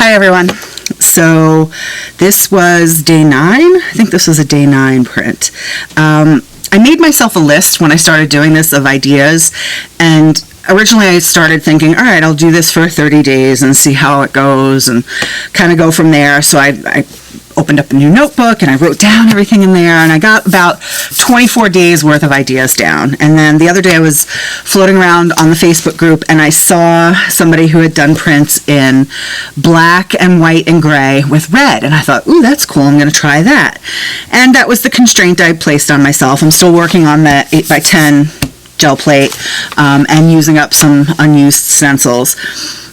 Hi everyone. So this was day 9. I think this was a day 9 print. I made myself a list when I started doing this of ideas, and originally I started thinking, all right, I'll do this for 30 days and see how it goes and kind of go from there. So I opened up a new notebook and I wrote down everything in there, and I got about 24 days worth of ideas down. And then the other day I was floating around on the Facebook group and I saw somebody who had done prints in black and white and gray with red, and I thought, ooh, that's cool, I'm going to try that. And that was the constraint I placed on myself. I'm still working on that 8x10 gel plate and using up some unused stencils.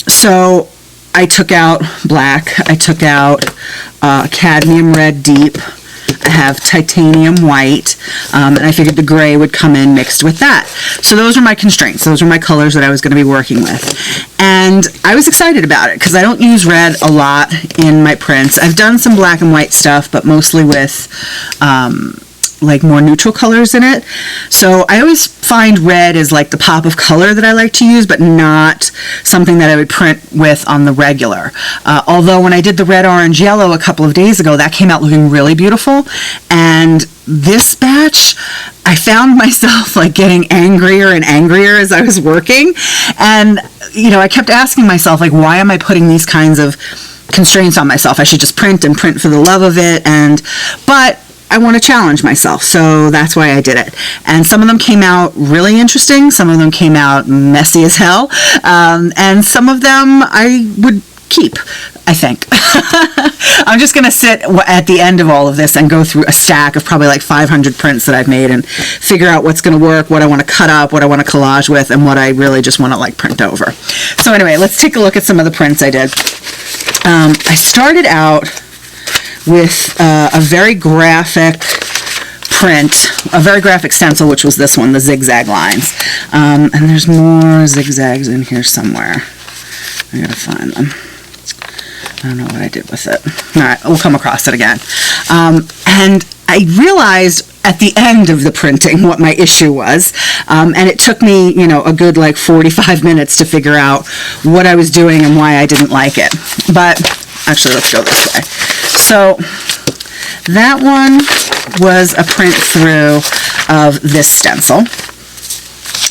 So I took out black, I took out cadmium red deep, I have titanium white, and I figured the gray would come in mixed with that. So those are my constraints, those are my colors that I was going to be working with. And I was excited about it because I don't use red a lot in my prints. I've done some black and white stuff, but mostly with like more neutral colors in it. So I always find red is like the pop of color that I like to use, but not something that I would print with on the regular. Although when I did the red, orange, yellow a couple of days ago, that came out looking really beautiful. And this batch, I found myself like getting angrier and angrier as I was working. And, you know, I kept asking myself, like, why am I putting these kinds of constraints on myself? I should just print and print for the love of it. But I want to challenge myself, so that's why I did it. And some of them came out really interesting, some of them came out messy as hell, and some of them I would keep, I think. I'm just going to sit at the end of all of this and go through a stack of probably like 500 prints that I've made and figure out what's going to work, what I want to cut up, what I want to collage with, and what I really just want to like print over. So anyway, let's take a look at some of the prints I did. I started out with a very graphic print, a very graphic stencil, which was this one, the zigzag lines. And there's more zigzags in here somewhere. I gotta find them. I don't know what I did with it. All right, we'll come across it again. And I realized at the end of the printing what my issue was, and it took me, you know, a good like 45 minutes to figure out what I was doing and why I didn't like it. But actually, let's go this way. So that one was a print through of this stencil.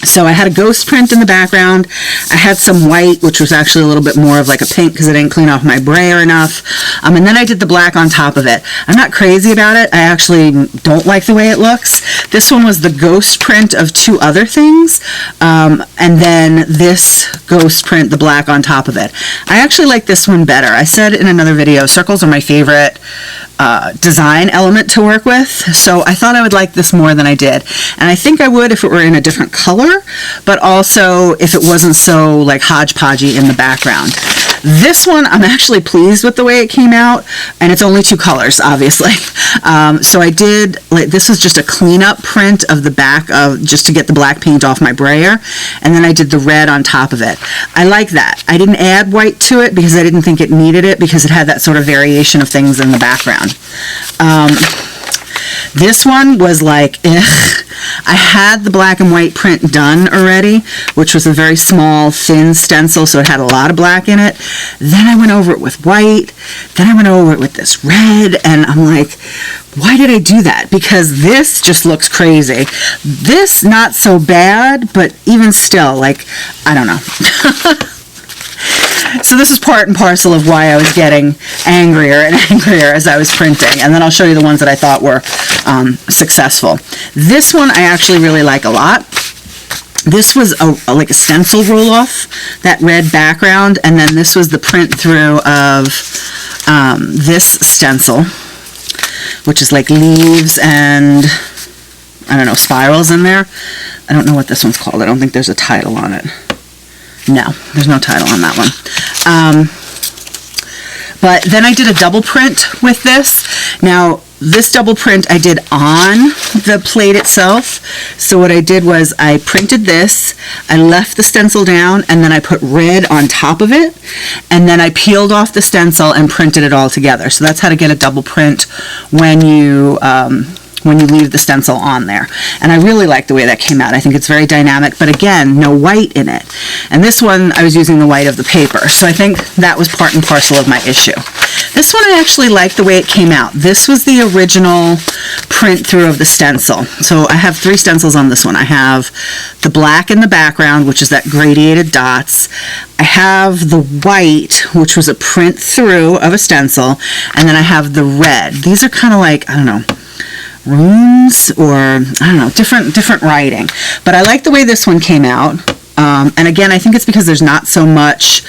So I had a ghost print in the background. I had some white, which was actually a little bit more of like a pink because I didn't clean off my brayer enough. And then I did the black on top of it. I'm not crazy about it. I actually don't like the way it looks. This one was the ghost print of 2 other things. And then this ghost print, the black on top of it. I actually like this one better. I said in another video, circles are my favorite design element to work with, so I thought I would like this more than I did, and I think I would if it were in a different color, but also if it wasn't so like hodgepodgey in the background. This one, I'm actually pleased with the way it came out, and it's only 2 colors, obviously. So I did, like, this was just a cleanup print of the back of, just to get the black paint off my brayer, and then I did the red on top of it. I like that. I didn't add white to it because I didn't think it needed it, because it had that sort of variation of things in the background. This one was like, ugh. I had the black and white print done already, which was a very small, thin stencil, so it had a lot of black in it. Then I went over it with white, then I went over it with this red, and I'm like, why did I do that? Because this just looks crazy. This, not so bad, but even still, like, I don't know. So this is part and parcel of why I was getting angrier and angrier as I was printing, and then I'll show you the ones that I thought were successful. This one I actually really like a lot. This was like a stencil roll-off, that red background, and then this was the print through of this stencil, which is like leaves and, I don't know, spirals in there. I don't know what this one's called. I don't think there's a title on it. No, there's no title on that one. But then I did a double print with this. Now, this double print I did on the plate itself. So what I did was I printed this, I left the stencil down, and then I put red on top of it, and then I peeled off the stencil and printed it all together. So that's how to get a double print when you when you leave the stencil on there. And I really like the way that came out. I think it's very dynamic, but again, no white in it. And this one, I was using the white of the paper. So I think that was part and parcel of my issue. This one, I actually like the way it came out. This was the original print through of the stencil. So I have 3 stencils on this one. I have the black in the background, which is that gradiated dots. I have the white, which was a print through of a stencil, and then I have the red. These are kind of like, I don't know, runes, or I don't know, different writing. But I like the way this one came out. And again, I think it's because there's not so much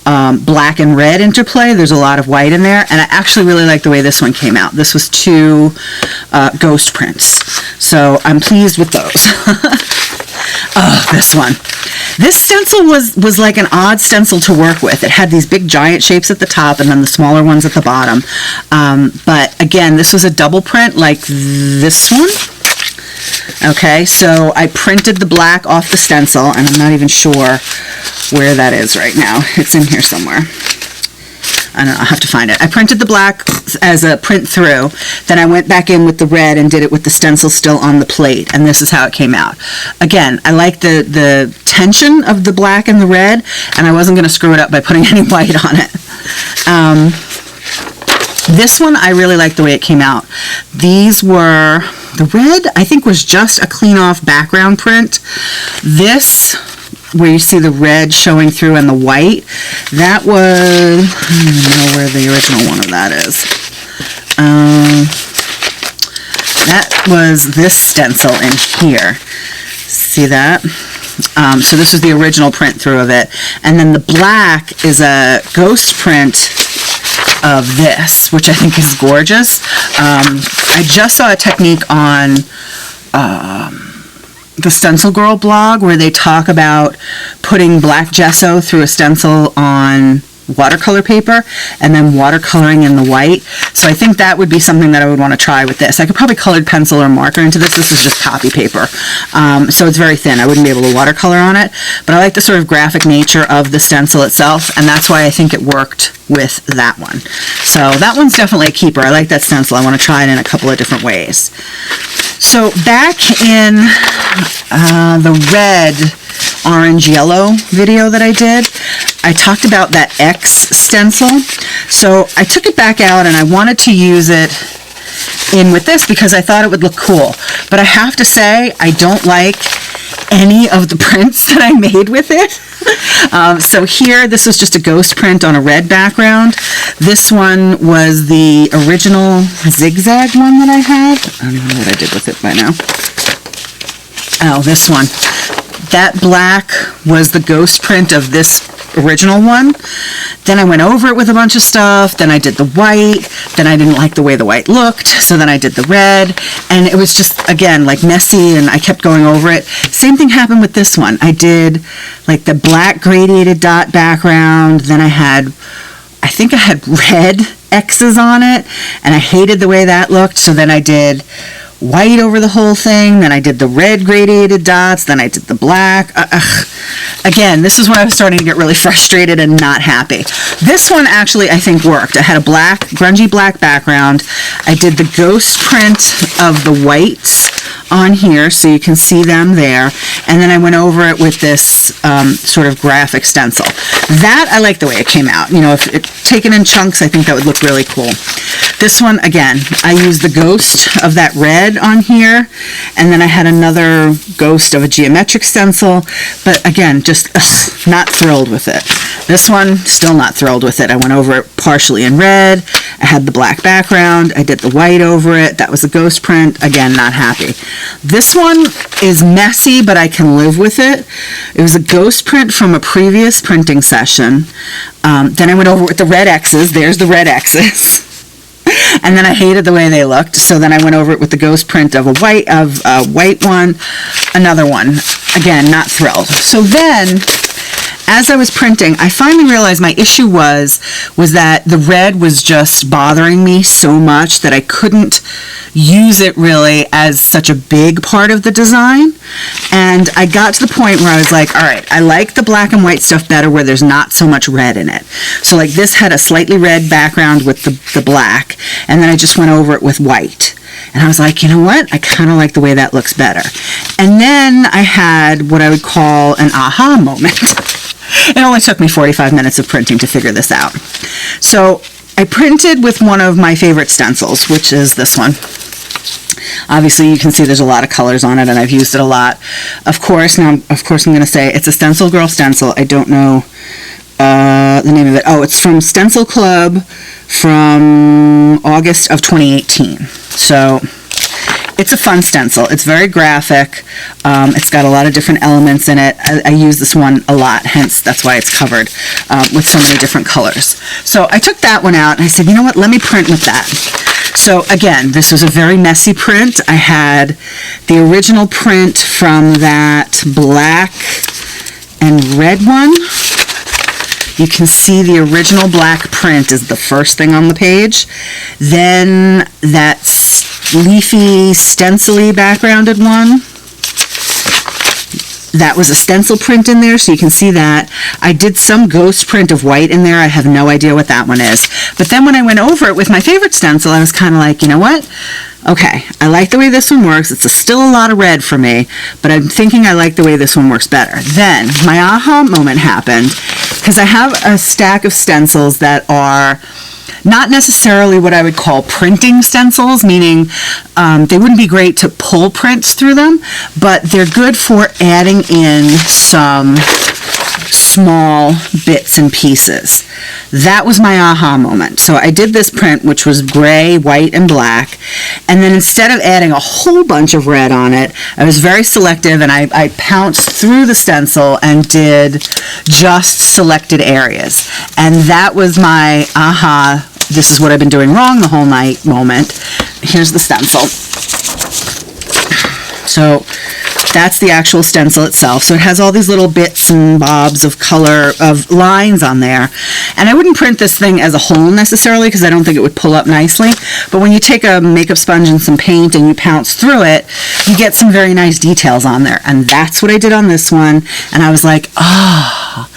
black and red interplay. There's a lot of white in there, and I actually really like the way this one came out. This was 2 ghost prints, so I'm pleased with those. Oh, this one. This stencil was like an odd stencil to work with. It had these big giant shapes at the top and then the smaller ones at the bottom. But again, this was a double print like this one. Okay, so I printed the black off the stencil, and I'm not even sure where that is right now. It's in here somewhere. I don't know, I'll have to find it. I printed the black as a print through, then I went back in with the red and did it with the stencil still on the plate, and this is how it came out. Again, I like the tension of the black and the red, and I wasn't going to screw it up by putting any white on it. This one, I really like the way it came out. These were, the red, I think, was just a clean off background print. This, where you see the red showing through and the white, that was, I don't even know where the original one of that is. That was this stencil in here. See that? So this was the original print through of it. And then the black is a ghost print of this, which I think is gorgeous. I just saw a technique on the Stencil Girl blog where they talk about putting black gesso through a stencil on watercolor paper and then watercoloring in the white. So I think that would be something that I would want to try with this. I could probably colored pencil or marker into this. This is just copy paper. So it's very thin. I wouldn't be able to watercolor on it, but I like the sort of graphic nature of the stencil itself, and that's why I think it worked with that one. So that one's definitely a keeper. I like that stencil. I want to try it in a couple of different ways. So back in the red, orange, yellow video that I did, I talked about that X stencil. So I took it back out and I wanted to use it in with this because I thought it would look cool. But I have to say, I don't like any of the prints that I made with it. So here, this was just a ghost print on a red background. This one was the original zigzag one that I have. I don't even know what I did with it by now. Oh, this one. That black was the ghost print of this original one. Then I went over it with a bunch of stuff. Then I did the white. Then I didn't like the way the white looked, so then I did the red. And it was just, again, like messy, and I kept going over it. Same thing happened with this one. I did like the black gradiated dot background. Then I think I had red X's on it, and I hated the way that looked, so then I did white over the whole thing, then I did the red gradiated dots, then I did the black. Again, this is when I was starting to get really frustrated and not happy. This one actually, I think, worked. I had a black, grungy black background. I did the ghost print of the whites on here, so you can see them there, and then I went over it with this sort of graphic stencil. That, I like the way it came out. You know, if it taken in chunks, I think that would look really cool. This one, again, I used the ghost of that red on here, and then I had another ghost of a geometric stencil, but again, just not thrilled with it. This one, still not thrilled with it. I went over it partially in red. I had the black background. I did the white over it. That was a ghost print. Again, not happy. This one is messy, but I can live with it. It was a ghost print from a previous printing session. Then I went over it with the red X's. There's the red X's. And then I hated the way they looked, so then I went over it with the ghost print of a white one, another one. Again, not thrilled. So then, as I was printing, I finally realized my issue was that the red was just bothering me so much that I couldn't use it really as such a big part of the design. And I got to the point where I was like, all right, I like the black and white stuff better where there's not so much red in it. So like this had a slightly red background with the black, and then I just went over it with white. And I was like, you know what? I kind of like the way that looks better. And then I had what I would call an aha moment. It only took me 45 minutes of printing to figure this out. So I printed with one of my favorite stencils, which is this one. Obviously, you can see there's a lot of colors on it, and I've used it a lot. Of course, I'm going to say it's a Stencil Girl stencil. I don't know the name of it. Oh, it's from Stencil Club from August of 2018. So it's a fun stencil. It's very graphic. It's got a lot of different elements in it. I use this one a lot, hence that's why it's covered with so many different colors. So I took that one out and I said, you know what, let me print with that. So again, this was a very messy print. I had the original print from that black and red one. You can see the original black print is the first thing on the page. Then that leafy, stencil-y backgrounded one. That was a stencil print in there, so you can see that. I did some ghost print of white in there. I have no idea what that one is. But then when I went over it with my favorite stencil, I was kind of like, you know what? Okay, I like the way this one works. It's still a lot of red for me, but I'm thinking I like the way this one works better. Then my aha moment happened because I have a stack of stencils that are not necessarily what I would call printing stencils, meaning they wouldn't be great to pull prints through them, but they're good for adding in some small bits and pieces. That was my aha moment. So I did this print, which was gray, white, and black, and then instead of adding a whole bunch of red on it, I was very selective, and I pounced through the stencil and did just selected areas. And that was my aha, this is what I've been doing wrong the whole night moment. Here's the stencil. So that's the actual stencil itself. So it has all these little bits and bobs of color, of lines on there. And I wouldn't print this thing as a whole necessarily because I don't think it would pull up nicely. But when you take a makeup sponge and some paint and you pounce through it, you get some very nice details on there. And that's what I did on this one. And I was like, oh,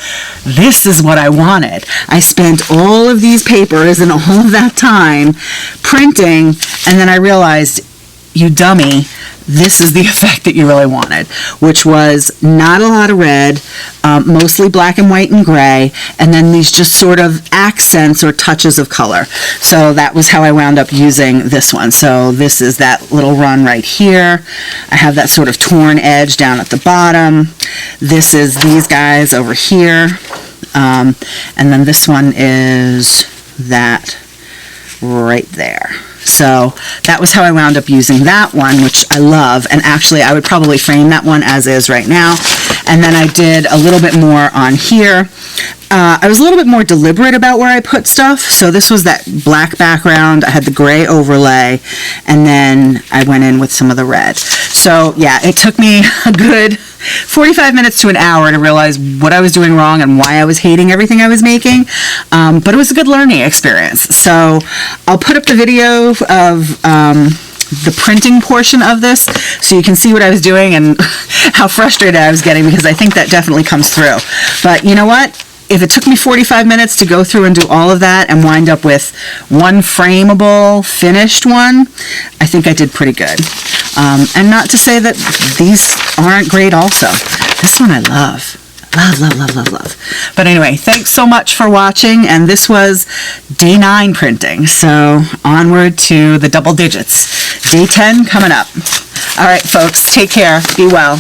this is what I wanted. I spent all of these papers and all of that time printing, and then I realized, you dummy, this is the effect that you really wanted, which was not a lot of red, mostly black and white and gray, and then these just sort of accents or touches of color. So that was how I wound up using this one. So this is that little run right here. I have that sort of torn edge down at the bottom. This is these guys over here. And then this one is that right there. So that was how I wound up using that one, which I love. And actually, I would probably frame that one as is right now. And then I did a little bit more on here. I was a little bit more deliberate about where I put stuff. So this was that black background. I had the gray overlay. And then I went in with some of the red. So yeah, it took me a good 45 minutes to an hour to realize what I was doing wrong and why I was hating everything I was making. But it was a good learning experience. So I'll put up the video of the printing portion of this so you can see what I was doing and how frustrated I was getting, because I think that definitely comes through. But you know what? If it took me 45 minutes to go through and do all of that and wind up with one frameable, finished one, I think I did pretty good. And not to say that these aren't great also. This one I love. Love, love, love, love, love. But anyway, thanks so much for watching, and this was day 9 printing. So onward to the double digits. Day 10 coming up. All right, folks, take care. Be well.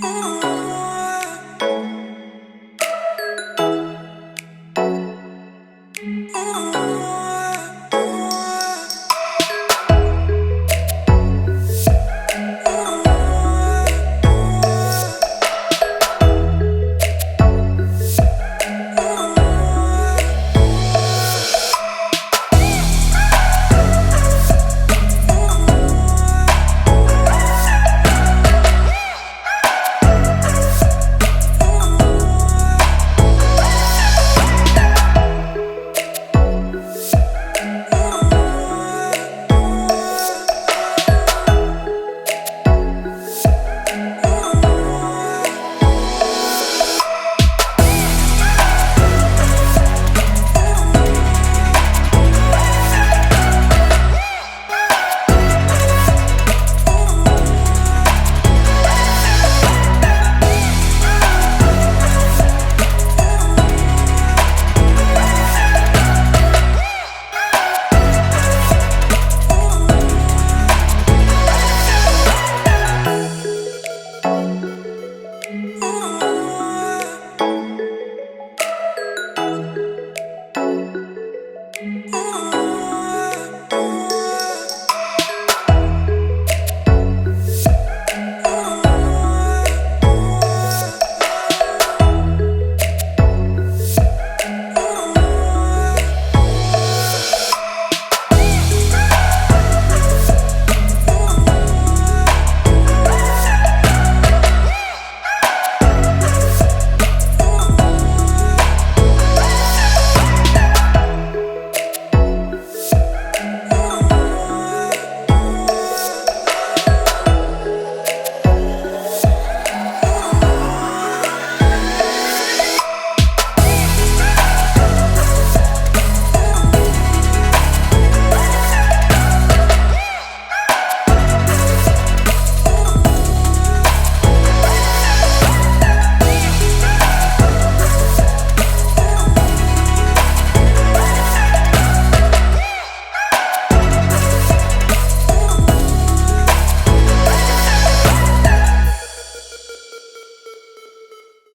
Ooh.